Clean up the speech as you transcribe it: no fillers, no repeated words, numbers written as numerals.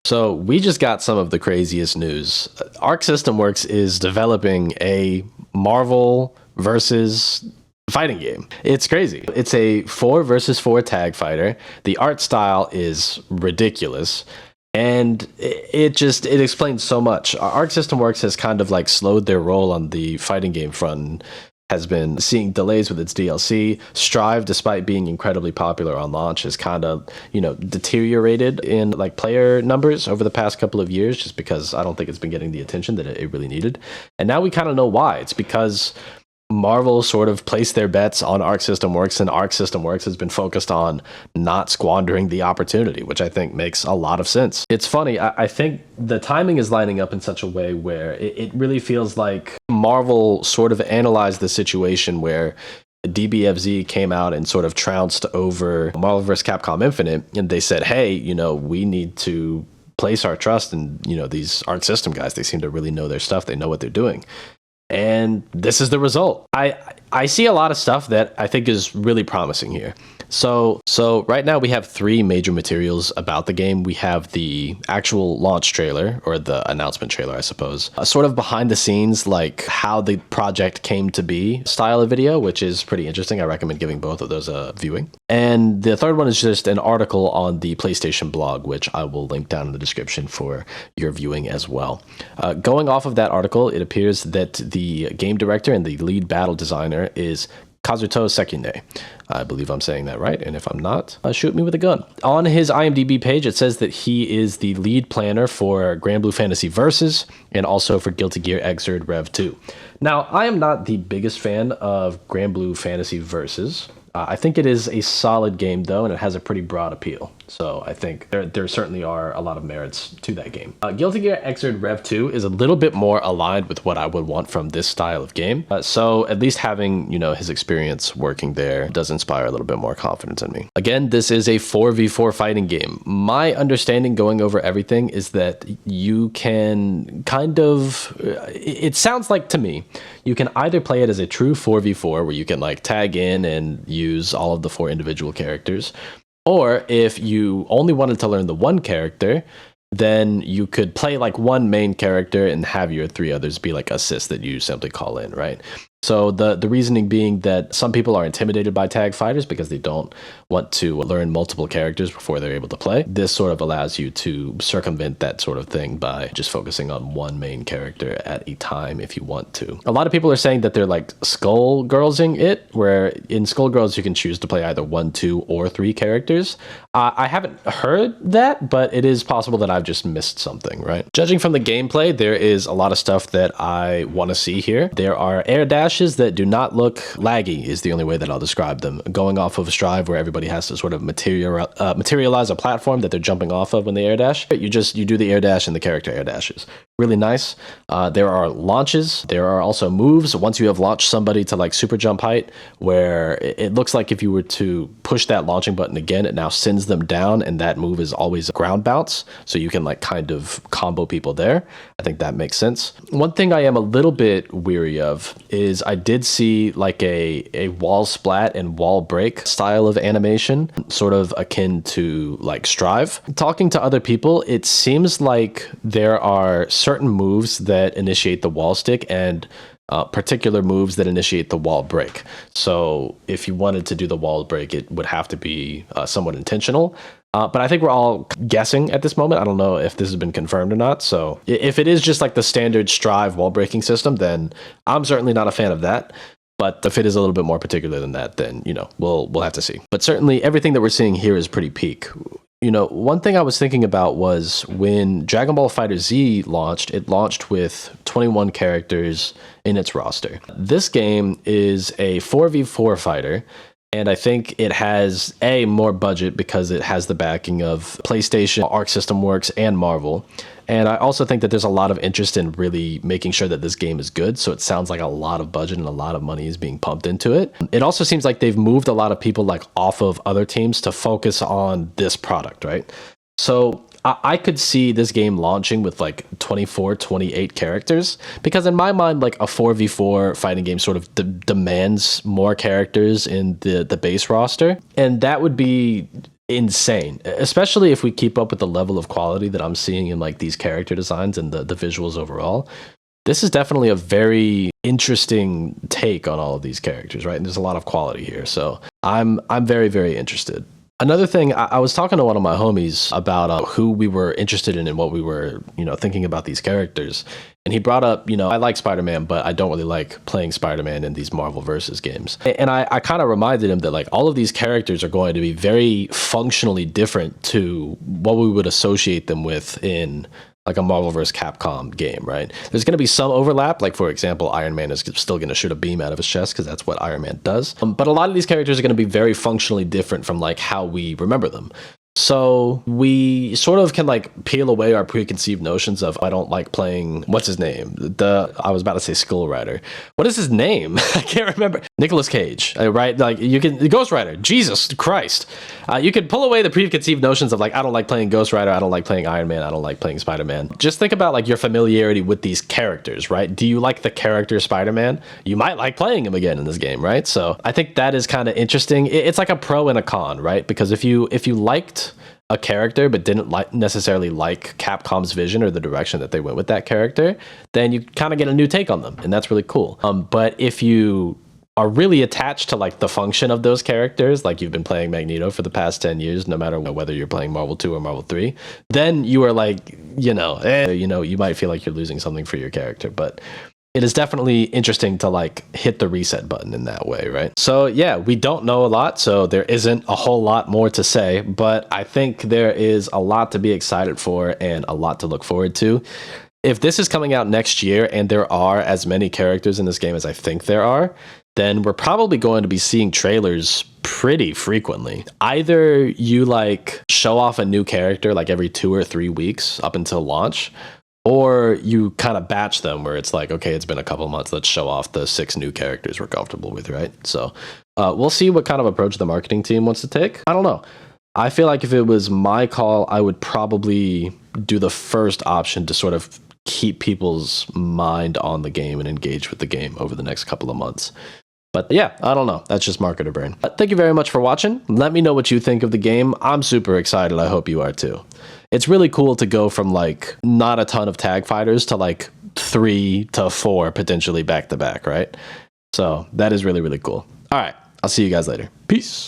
So we just got some of the craziest news. Arc System Works is developing a Marvel versus fighting game. It's crazy. It's a 4 versus 4 tag fighter. The art style is ridiculous. And it explains so much. Arc System Works has kind of like slowed their roll on the fighting game front, has been seeing delays with its DLC. Strive, despite being incredibly popular on launch, has kind of, deteriorated in like player numbers over the past couple of years, just because I don't think it's been getting the attention that it really needed. And now we kind of know why. It's because Marvel sort of placed their bets on Arc System Works, and Arc System Works has been focused on not squandering the opportunity, which I think makes a lot of sense. It's funny, I think the timing is lining up in such a way where it really feels like Marvel sort of analyzed the situation where DBFZ came out and sort of trounced over Marvel vs. Capcom Infinite, and they said, hey, we need to place our trust in, these Arc System guys. They seem to really know their stuff. They know what they're doing. And this is the result. I see a lot of stuff that I think is really promising here. So right now we have 3 major materials about the game. We have the actual launch trailer, or the announcement trailer, I suppose. Sort of behind the scenes, like how the project came to be style of video, which is pretty interesting. I recommend giving both of those a viewing. And the third one is just an article on the PlayStation blog, which I will link down in the description for your viewing as well. Going off of that article, it appears that the game director and the lead battle designer is Kazuto Sekine. I believe I'm saying that right, and if I'm not, shoot me with a gun. On his IMDb page, it says that he is the lead planner for Grand Blue Fantasy Versus, and also for Guilty Gear Xrd Rev 2. Now, I am not the biggest fan of Grand Blue Fantasy Versus. I think it is a solid game, though, and it has a pretty broad appeal. So I think there certainly are a lot of merits to that game. Guilty Gear Xrd Rev 2 is a little bit more aligned with what I would want from this style of game. So at least having, his experience working there does inspire a little bit more confidence in me. Again, this is a 4v4 fighting game. My understanding going over everything is that you can kind of, it sounds like to me, you can either play it as a true 4v4 where you can like tag in and use all of the 4 individual characters, or if you only wanted to learn the one character, then you could play like one main character and have your 3 others be like assists that you simply call in, right? So the reasoning being that some people are intimidated by tag fighters because they don't want to learn multiple characters before they're able to play. This sort of allows you to circumvent that sort of thing by just focusing on one main character at a time if you want to. A lot of people are saying that they're like Skullgirlsing it, where in Skullgirls you can choose to play either 1, 2, or 3 characters. I haven't heard that, but it is possible that I've just missed something, right? Judging from the gameplay, there is a lot of stuff that I want to see here. There are air dashes that do not look laggy, is the only way that I'll describe them. Going off of Strive, where everybody has to sort of materialize a platform that they're jumping off of when they air dash. You do the air dash and the character air dashes. Really nice. There are launches. There are also moves once you have launched somebody to like super jump height, where it looks like if you were to push that launching button again, it now sends them down, and that move is always a ground bounce, so you can like kind of combo people there. I think that makes sense. One thing I am a little bit weary of is I did see like a wall splat and wall break style of animation, sort of akin to like Strive. Talking to other people, it seems like there are certain moves that initiate the wall stick and particular moves that initiate the wall break. So if you wanted to do the wall break, it would have to be somewhat intentional. But I think we're all guessing at this moment. I don't know if this has been confirmed or not. So if it is just like the standard Strive wall breaking system, then I'm certainly not a fan of that. But if it is a little bit more particular than that, then, we'll have to see. But certainly everything that we're seeing here is pretty peak. One thing I was thinking about was when Dragon Ball FighterZ launched, it launched with 21 characters in its roster. This game is a 4v4 fighter, and I think it has more budget because it has the backing of PlayStation, Arc System Works, and Marvel. And I also think that there's a lot of interest in really making sure that this game is good. So it sounds like a lot of budget and a lot of money is being pumped into it. It also seems like they've moved a lot of people like off of other teams to focus on this product, right? So I could see this game launching with like 24, 28 characters, because in my mind, like a 4v4 fighting game sort of demands more characters in the base roster. And that would be insane, especially if we keep up with the level of quality that I'm seeing in like these character designs and the visuals overall. This is definitely a very interesting take on all of these characters, right? And there's a lot of quality here. So I'm very, very interested. Another thing, I was talking to one of my homies about who we were interested in and what we were, thinking about these characters. And he brought up, I like Spider-Man, but I don't really like playing Spider-Man in these Marvel versus games. And I kind of reminded him that like all of these characters are going to be very functionally different to what we would associate them with in like a Marvel vs. Capcom game, right? There's going to be some overlap. Like, for example, Iron Man is still going to shoot a beam out of his chest because that's what Iron Man does. But a lot of these characters are going to be very functionally different from like how we remember them. So we sort of can like peel away our preconceived notions of I don't like playing, what's his name? I was about to say Skull Rider. What is his name? I can't remember. Nicolas Cage, right? Like you can, Ghost Rider, Jesus Christ. You can pull away the preconceived notions of like, I don't like playing Ghost Rider, I don't like playing Iron Man, I don't like playing Spider-Man. Just think about like your familiarity with these characters, right? Do you like the character Spider-Man? You might like playing him again in this game, right? So I think that is kind of interesting. It's like a pro and a con, right? Because if you liked a character but didn't necessarily like Capcom's vision or the direction that they went with that character, then you kind of get a new take on them, and that's really cool. But if you are really attached to like the function of those characters, like you've been playing Magneto for the past 10 years, no matter whether you're playing Marvel 2 or Marvel 3, then you are like, you might feel like you're losing something for your character. But it is definitely interesting to like hit the reset button in that way, right? So yeah, we don't know a lot, so there isn't a whole lot more to say, but I think there is a lot to be excited for and a lot to look forward to. If this is coming out next year and there are as many characters in this game as I think there are, then we're probably going to be seeing trailers pretty frequently. Either you like show off a new character like every 2 or 3 weeks up until launch, or you kind of batch them where it's like, okay, it's been a couple months, let's show off the 6 new characters we're comfortable with, right? So we'll see what kind of approach the marketing team wants to take. I don't know. I feel like if it was my call, I would probably do the first option to sort of keep people's mind on the game and engage with the game over the next couple of months. But yeah, I don't know. That's just marketer brain. Thank you very much for watching. Let me know what you think of the game. I'm super excited. I hope you are too. It's really cool to go from like not a ton of tag fighters to like 3 to 4 potentially back to back, right? So that is really, really cool. All right. I'll see you guys later. Peace.